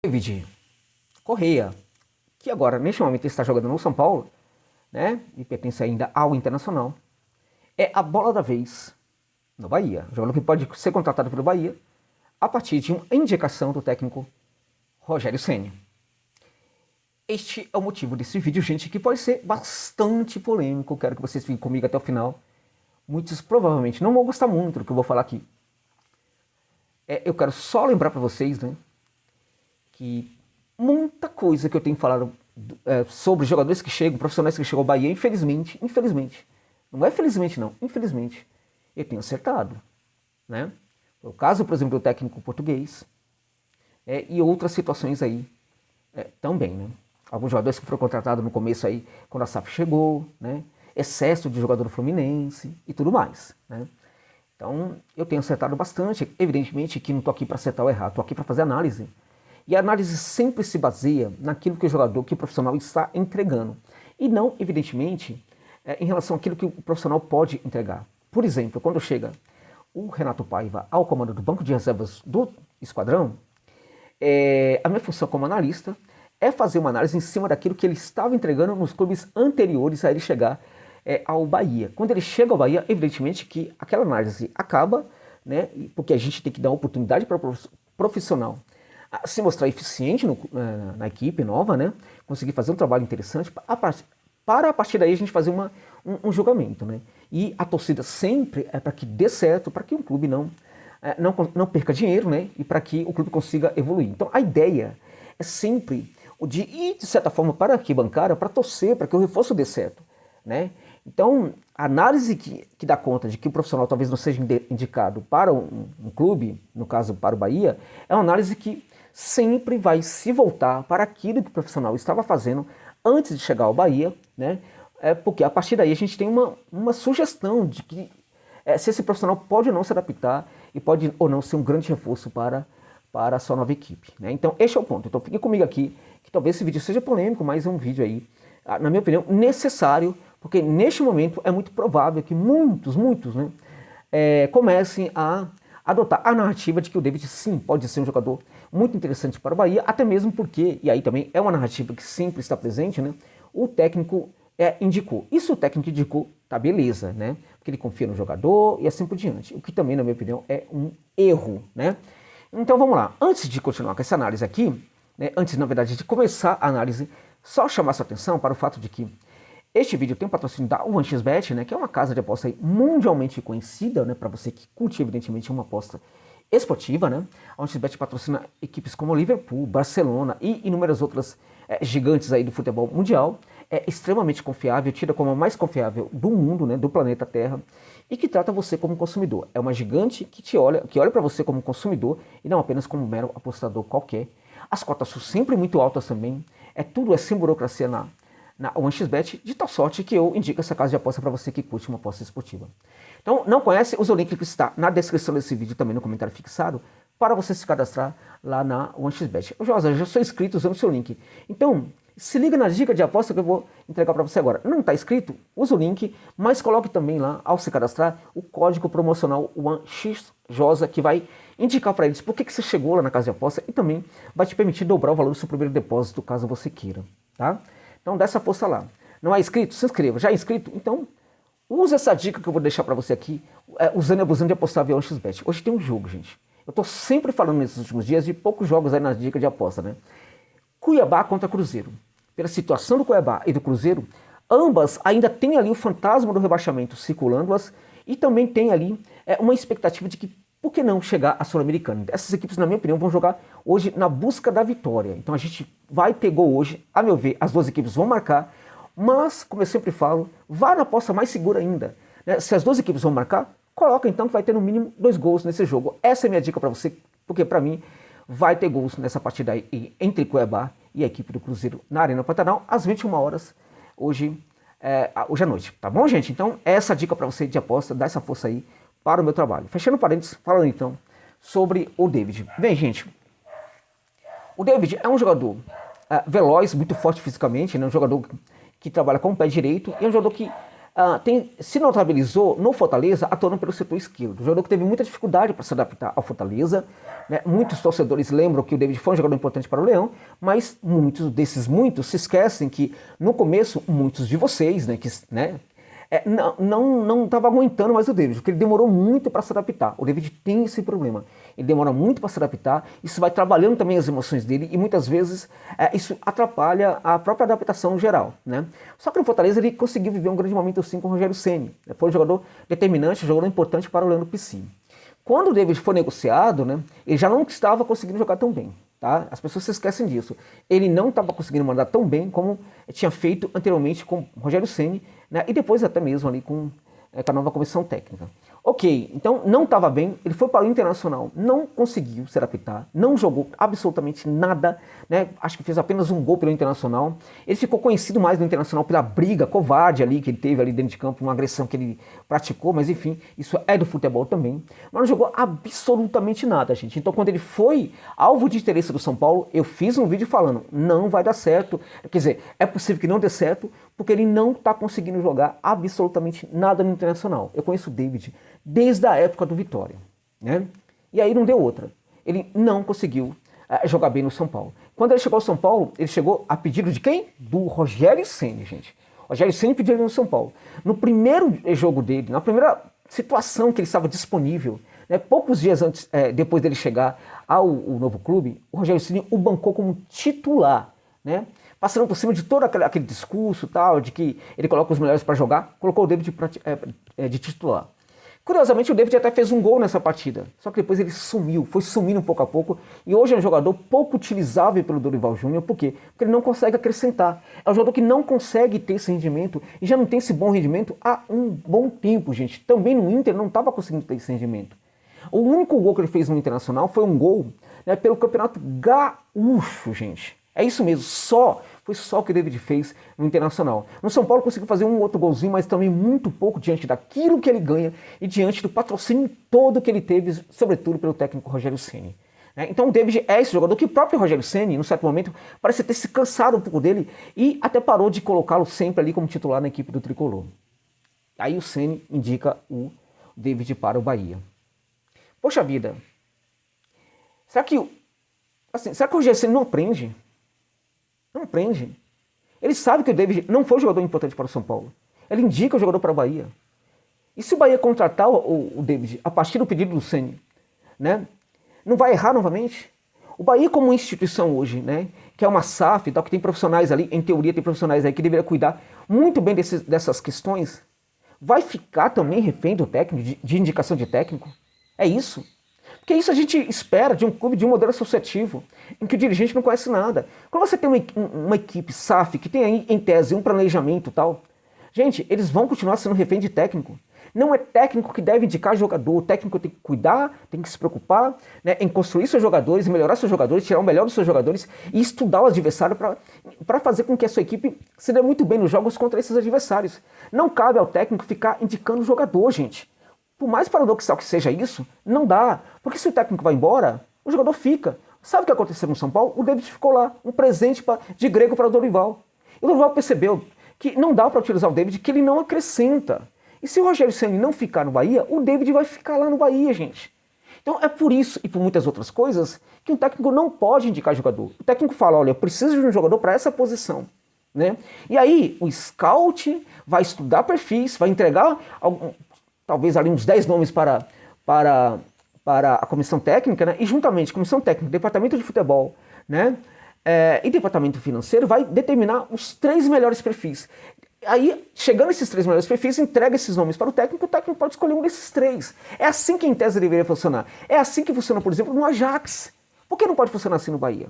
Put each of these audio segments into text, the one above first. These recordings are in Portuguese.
David Correia, que agora, neste momento, está jogando no São Paulo, né, e pertence ainda ao Internacional, é a bola da vez no Bahia. Jogador que pode ser contratado pelo Bahia a partir de uma indicação do técnico Rogério Ceni. Este é o motivo desse vídeo, gente, que pode ser bastante polêmico. Quero que vocês fiquem comigo até o final. Muitos provavelmente não vão gostar muito do que eu vou falar aqui. Eu quero só lembrar para vocês, né, que muita coisa que eu tenho falado sobre jogadores que chegam, profissionais que chegam ao Bahia, infelizmente, não é felizmente não, infelizmente, eu tenho acertado, né? O caso, por exemplo, do técnico português, e outras situações aí também, né? Alguns jogadores que foram contratados no começo aí, quando a SAF chegou, né? Excesso de jogador fluminense e tudo mais, né? Então, eu tenho acertado bastante. Evidentemente que não estou aqui para acertar ou errar, estou aqui para fazer análise. E a análise sempre se baseia naquilo que o jogador, que o profissional está entregando. E não, evidentemente, em relação àquilo que o profissional pode entregar. Por exemplo, quando chega o Renato Paiva ao comando do banco de reservas do esquadrão, a minha função como analista é fazer uma análise em cima daquilo que ele estava entregando nos clubes anteriores a ele chegar ao Bahia. Quando ele chega ao Bahia, evidentemente que aquela análise acaba, né, porque a gente tem que dar oportunidade para o profissional se mostrar eficiente na equipe nova, né, conseguir fazer um trabalho interessante, para a partir daí a gente fazer um julgamento, né? E a torcida sempre é para que dê certo, para que um clube não perca dinheiro, né? E para que o clube consiga evoluir. Então a ideia é sempre de ir, de certa forma, para a arquibancada, para torcer, para que o reforço dê certo, né? Então, a análise que dá conta de que o profissional talvez não seja indicado para um clube, no caso para o Bahia, é uma análise que sempre vai se voltar para aquilo que o profissional estava fazendo antes de chegar ao Bahia, né? Porque a partir daí a gente tem uma sugestão de que se esse profissional pode ou não se adaptar e pode ou não ser um grande reforço para a sua nova equipe, né? Então, este é o ponto. Então, fique comigo aqui, que talvez esse vídeo seja polêmico, mas é um vídeo aí, na minha opinião, necessário, porque neste momento é muito provável que muitos, né, comecem a adotar a narrativa de que o David, sim, pode ser um jogador muito interessante para o Bahia, até mesmo porque, e aí também é uma narrativa que sempre está presente, né, o técnico indicou. Isso o técnico indicou, tá beleza, né, porque ele confia no jogador e assim por diante, o que também, na minha opinião, é um erro, né. Então vamos lá, antes de continuar com essa análise aqui, né, antes, na verdade, de começar a análise, só chamar sua atenção para o fato de que este vídeo tem um patrocínio da 1xBet, né, que é uma casa de aposta aí mundialmente conhecida, né, para você que curte, evidentemente, uma aposta esportiva, né. A 1xBet patrocina equipes como Liverpool, Barcelona e inúmeras outras gigantes aí do futebol mundial. É extremamente confiável, tida como a mais confiável do mundo, né, do planeta Terra, e que trata você como consumidor. É uma gigante que olha para você como consumidor e não apenas como um mero apostador qualquer. As cotas são sempre muito altas também. Tudo é sem burocracia na 1xBet, de tal sorte que eu indico essa casa de aposta para você que curte uma aposta esportiva. Então, não conhece? Usa o link que está na descrição desse vídeo, também no comentário fixado, para você se cadastrar lá na 1xBet. Josa, eu já sou inscrito usando o seu link. Então, se liga na dica de aposta que eu vou entregar para você agora. Não está inscrito? Usa o link, mas coloque também lá, ao se cadastrar, o código promocional 1xJosa, que vai indicar para eles por que você chegou lá na casa de aposta e também vai te permitir dobrar o valor do seu primeiro depósito, caso você queira, tá? Então dá essa força lá. Não é inscrito? Se inscreva. Já é inscrito? Então usa essa dica que eu vou deixar para você aqui, usando e abusando de apostar via 1xBet. Hoje tem um jogo, gente. Eu estou sempre falando nesses últimos dias de poucos jogos aí na dica de aposta, né? Cuiabá contra Cruzeiro. Pela situação do Cuiabá e do Cruzeiro, ambas ainda têm ali o fantasma do rebaixamento circulando-as e também tem ali uma expectativa de que, por que não chegar à Sul-Americana? Essas equipes, na minha opinião, vão jogar hoje na busca da vitória. Então a gente vai ter gol hoje, a meu ver, as duas equipes vão marcar, mas, como eu sempre falo, vá na aposta mais segura ainda, né? Se as duas equipes vão marcar, coloca então que vai ter no mínimo 2 gols nesse jogo. Essa é a minha dica para você, porque para mim vai ter gols nessa partida aí entre Cuiabá e a equipe do Cruzeiro na Arena Pantanal, às 21 horas, hoje à noite. Tá bom, gente? Então, essa dica para você de aposta, dá essa força aí para o meu trabalho. Fechando parênteses, falando então sobre o David. Bem, gente, o David é um jogador veloz, muito forte fisicamente, né? Um jogador que trabalha com o pé direito e é um jogador que se notabilizou no Fortaleza atuando pelo setor esquerdo. Um jogador que teve muita dificuldade para se adaptar ao Fortaleza. Né? Muitos torcedores lembram que o David foi um jogador importante para o Leão, mas muitos se esquecem que no começo, muitos de vocês, não estava aguentando mais o David, porque ele demorou muito para se adaptar. O David tem esse problema. Ele demora muito para se adaptar, isso vai trabalhando também as emoções dele e muitas vezes isso atrapalha a própria adaptação geral. Né? Só que no Fortaleza ele conseguiu viver um grande momento assim com o Rogério Ceni. Foi um jogador determinante, um jogador importante para o Leandro Piscine. Quando o David foi negociado, né, ele já não estava conseguindo jogar tão bem. Tá? As pessoas se esquecem disso. Ele não estava conseguindo mandar tão bem como tinha feito anteriormente com o Rogério Ceni, né, e depois até mesmo ali com a nova comissão técnica. Ok, então não estava bem, ele foi para o Internacional, não conseguiu se adaptar, não jogou absolutamente nada, né? Acho que fez apenas um gol pelo Internacional. Ele ficou conhecido mais no Internacional pela briga covarde ali que ele teve ali dentro de campo, uma agressão que ele praticou, mas enfim, isso é do futebol também. Mas não jogou absolutamente nada, gente. Então quando ele foi alvo de interesse do São Paulo, eu fiz um vídeo falando, não vai dar certo, quer dizer, é possível que não dê certo, porque ele não está conseguindo jogar absolutamente nada no Internacional. Eu conheço o David desde a época do Vitória, né? E aí não deu outra. Ele não conseguiu jogar bem no São Paulo. Quando ele chegou ao São Paulo, ele chegou a pedido de quem? Do Rogério Ceni, gente. O Rogério Ceni pediu ele no São Paulo. No primeiro jogo dele, na primeira situação que ele estava disponível, né, poucos dias antes, depois dele chegar ao novo clube, o Rogério Ceni o bancou como titular, né? Passando por cima de todo aquele discurso tal, de que ele coloca os melhores para jogar, colocou o David de titular. Curiosamente, o David até fez um gol nessa partida, só que depois ele sumiu, foi sumindo pouco a pouco, e hoje é um jogador pouco utilizável pelo Dorival Júnior, por quê? Porque ele não consegue acrescentar, é um jogador que não consegue ter esse rendimento, e já não tem esse bom rendimento há um bom tempo, gente. Também no Inter não estava conseguindo ter esse rendimento. O único gol que ele fez no Internacional foi um gol, né, pelo Campeonato Gaúcho, gente. É isso mesmo, foi só o que o David fez no Internacional. No São Paulo conseguiu fazer um outro golzinho, mas também muito pouco diante daquilo que ele ganha e diante do patrocínio todo que ele teve, sobretudo pelo técnico Rogério Ceni. Então o David é esse jogador que o próprio Rogério Ceni, num certo momento, parece ter se cansado um pouco dele e até parou de colocá-lo sempre ali como titular na equipe do Tricolor. Aí o Ceni indica o David para o Bahia. Poxa vida, será que o Rogério Ceni não aprende? Não aprende. Ele sabe que o David não foi um jogador importante para o São Paulo. Ele indica o jogador para o Bahia. E se o Bahia contratar o David a partir do pedido do Ceni, né, não vai errar novamente? O Bahia como instituição hoje, né, que é uma SAF, tal, que tem profissionais ali, em teoria tem profissionais aí que deveriam cuidar muito bem dessas questões, vai ficar também refém do técnico, de indicação de técnico? É isso? Porque isso a gente espera de um clube de um modelo associativo, em que o dirigente não conhece nada. Quando você tem uma equipe SAF, que tem aí, em tese, um planejamento e tal, gente, eles vão continuar sendo refém de técnico. Não é técnico que deve indicar jogador, o técnico tem que cuidar, tem que se preocupar, né, em construir seus jogadores, melhorar seus jogadores, tirar o melhor dos seus jogadores e estudar o adversário para fazer com que a sua equipe se dê muito bem nos jogos contra esses adversários. Não cabe ao técnico ficar indicando o jogador, gente. Por mais paradoxal que seja isso, não dá. Porque se o técnico vai embora, o jogador fica. Sabe o que aconteceu no São Paulo? O David ficou lá, um presente de grego para o Dorival. E o Dorival percebeu que não dá para utilizar o David, que ele não acrescenta. E se o Rogério Ceni não ficar no Bahia, o David vai ficar lá no Bahia, gente. Então é por isso e por muitas outras coisas que um técnico não pode indicar jogador. O técnico fala, olha, eu preciso de um jogador para essa posição. Né? E aí o scout vai estudar perfis, vai entregar talvez ali uns 10 nomes para a comissão técnica, né? E juntamente comissão técnica, departamento de futebol, né? E departamento financeiro vai determinar os 3 melhores perfis. Aí, chegando esses 3 melhores perfis, entrega esses nomes para o técnico pode escolher um desses 3. É assim que em tese deveria funcionar. É assim que funciona, por exemplo, no Ajax. Por que não pode funcionar assim no Bahia?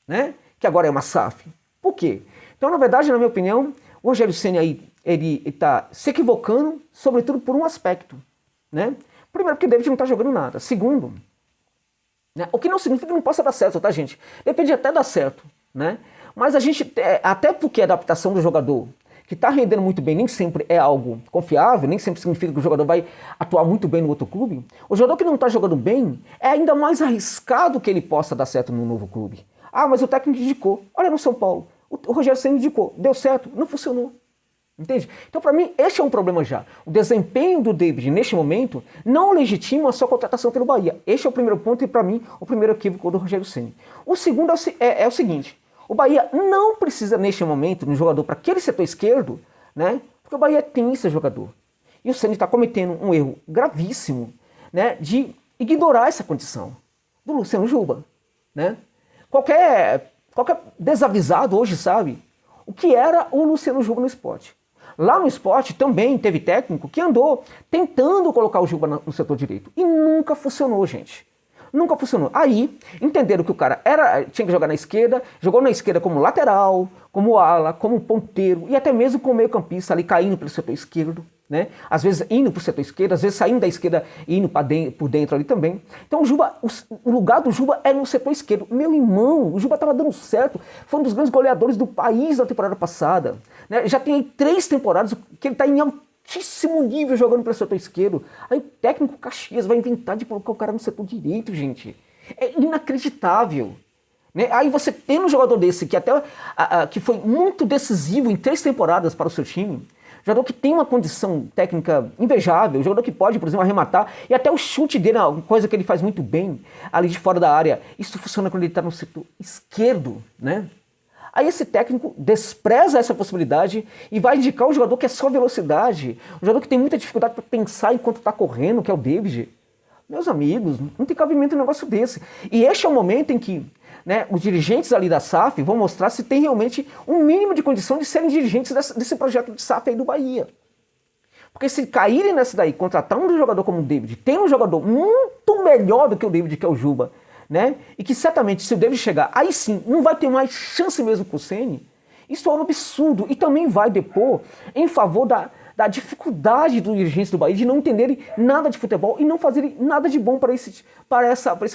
Né? Que agora é uma SAF. Por quê? Então, na verdade, na minha opinião, o Rogério Ceni aí, ele está se equivocando, sobretudo por um aspecto, né? Primeiro, porque o David não está jogando nada. Segundo, né, o que não significa que não possa dar certo, tá, gente? Depende até dar certo, né? Mas a gente, até porque a adaptação do jogador, que está rendendo muito bem, nem sempre é algo confiável, nem sempre significa que o jogador vai atuar muito bem no outro clube. O jogador que não está jogando bem, é ainda mais arriscado que ele possa dar certo no novo clube. Ah, mas o técnico indicou. Olha no São Paulo, o Rogério Ceni indicou, deu certo, não funcionou. Entende? Então, para mim, esse é um problema já. O desempenho do David, neste momento, não legitima a sua contratação pelo Bahia. Este é o primeiro ponto e, para mim, o primeiro equívoco do Rogério Ceni. O segundo é o seguinte, o Bahia não precisa, neste momento, de um jogador para aquele setor esquerdo, né? Porque o Bahia tem esse jogador. E o Ceni está cometendo um erro gravíssimo, né, de ignorar essa condição do Luciano Juba. Né? Qualquer desavisado hoje sabe o que era o Luciano Juba no Sport. Lá no Sport também teve técnico que andou tentando colocar o Juba no setor direito. E nunca funcionou, gente. Nunca funcionou. Aí, entenderam que o cara tinha que jogar na esquerda, jogou na esquerda como lateral, como ala, como ponteiro e até mesmo como meio campista ali caindo pelo setor esquerdo. Né? Às vezes indo para o setor esquerdo, às vezes saindo da esquerda e indo por dentro ali também. Então o lugar do Juba é no setor esquerdo. Meu irmão, o Juba estava dando certo, foi um dos grandes goleadores do país na temporada passada. Né? Já tem aí 3 temporadas que ele está em altíssimo nível jogando pelo setor esquerdo. Aí o técnico Caxias vai inventar de colocar o cara no setor direito, gente. É inacreditável. Né? Aí você tem um jogador desse que até que foi muito decisivo em 3 temporadas para o seu time, jogador que tem uma condição técnica invejável, jogador que pode, por exemplo, arrematar, e até o chute dele é uma coisa que ele faz muito bem, ali de fora da área. Isso funciona quando ele está no setor esquerdo, né? Aí esse técnico despreza essa possibilidade e vai indicar um jogador que é só velocidade, um jogador que tem muita dificuldade para pensar enquanto está correndo, que é o David. Meus amigos, não tem cabimento um negócio desse. E este é o momento em que, né, os dirigentes ali da SAF vão mostrar se tem realmente um mínimo de condição de serem dirigentes desse projeto de SAF aí do Bahia. Porque se caírem nessa daí, contratar um jogador como o David, tem um jogador muito melhor do que o David, que é o Juba, né, e que certamente se o David chegar, aí sim, não vai ter mais chance mesmo com o Ceni, isso é um absurdo e também vai depor em favor da dificuldade dos dirigentes do Bahia de não entenderem nada de futebol e não fazerem nada de bom para esse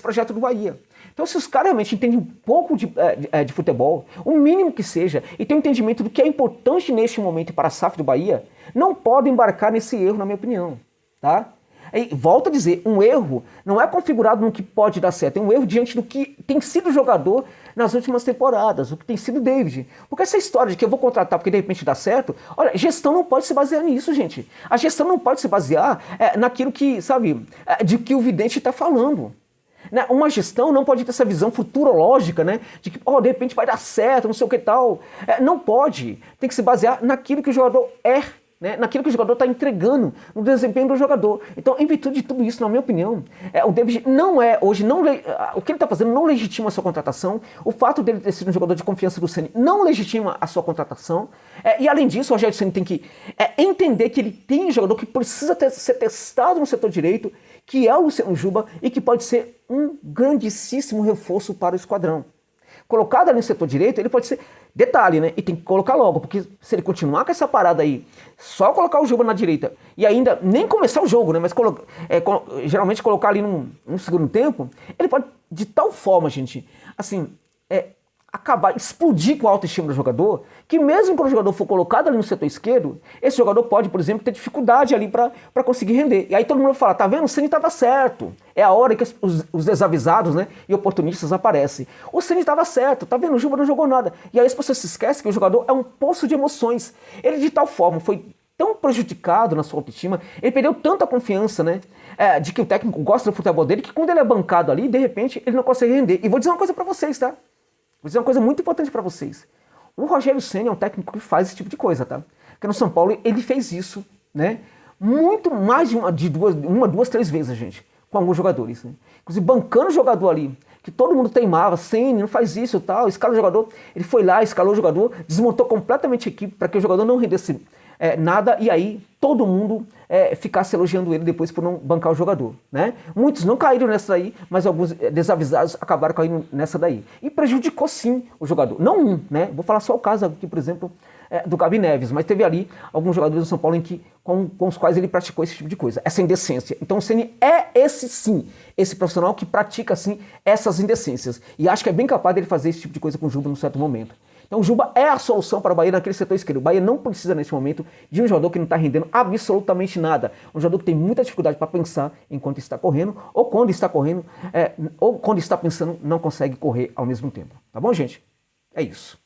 projeto do Bahia. Então, se os caras realmente entendem um pouco de futebol, o mínimo que seja, e tem um entendimento do que é importante neste momento para a SAF do Bahia, não podem embarcar nesse erro, na minha opinião. Tá? E volto a dizer, um erro não é configurado no que pode dar certo, é um erro diante do que tem sido o jogador nas últimas temporadas, o que tem sido o David. Porque essa história de que eu vou contratar porque de repente dá certo, olha, gestão não pode se basear nisso, gente. A gestão não pode se basear naquilo que, sabe, de que o vidente está falando. Uma gestão não pode ter essa visão futurológica, né? De que, de repente vai dar certo, não sei o que tal. Não pode. Tem que se basear naquilo que o jogador é, né? Naquilo que o jogador está entregando, no desempenho do jogador. Então, em virtude de tudo isso, na minha opinião, o David não é, hoje, o que ele está fazendo não legitima a sua contratação. O fato dele ter sido um jogador de confiança do Ceni não legitima a sua contratação. E, além disso, o Rogério Ceni tem que entender que ele tem um jogador que precisa ser testado no setor direito, que é o Luciano Juba, e que pode ser um grandíssimo reforço para o esquadrão. Colocado ali no setor direito, ele pode ser... Detalhe, né? E tem que colocar logo, porque se ele continuar com essa parada aí, só colocar o Juba na direita, e ainda nem começar o jogo, né? Mas geralmente colocar ali num segundo tempo, ele pode, de tal forma, gente, assim, explodir com a autoestima do jogador, que mesmo quando o jogador for colocado ali no setor esquerdo, esse jogador pode, por exemplo, ter dificuldade ali para conseguir render. E aí todo mundo vai falar, tá vendo? O Ceni estava certo. É a hora que os desavisados, né, e oportunistas aparecem. O Ceni estava certo, tá vendo? O Juba não jogou nada. E aí as pessoas se esquecem que o jogador é um poço de emoções. Ele de tal forma foi tão prejudicado na sua autoestima, ele perdeu tanta confiança, né, de que o técnico gosta do futebol dele, que quando ele é bancado ali, de repente, ele não consegue render. E vou dizer uma coisa para vocês, tá? Vou dizer uma coisa muito importante para vocês. O Rogério Ceni é um técnico que faz esse tipo de coisa, tá? Porque no São Paulo ele fez isso, né? Muito mais de duas, 3 vezes, gente, com alguns jogadores, né? Inclusive bancando o jogador ali, que todo mundo teimava, Ceni não faz isso e tal, escala o jogador. Ele foi lá, escalou o jogador, desmontou completamente a equipe para que o jogador não rendesse nada, e aí todo mundo ficasse elogiando ele depois por não bancar o jogador, né? Muitos não caíram nessa daí, mas alguns desavisados acabaram caindo nessa daí. E prejudicou sim o jogador. Não um, né? Vou falar só o caso aqui, por exemplo, do Gabi Neves, mas teve ali alguns jogadores do São Paulo com os quais ele praticou esse tipo de coisa, essa indecência. Então o Ceni esse profissional que pratica sim essas indecências. E acho que é bem capaz dele fazer esse tipo de coisa com o Juba num certo momento. Então o Juba é a solução para o Bahia naquele setor esquerdo. O Bahia não precisa nesse momento de um jogador que não está rendendo absolutamente nada. Um jogador que tem muita dificuldade para pensar enquanto está correndo, ou quando está correndo, ou quando está pensando, não consegue correr ao mesmo tempo. Tá bom, gente? É isso.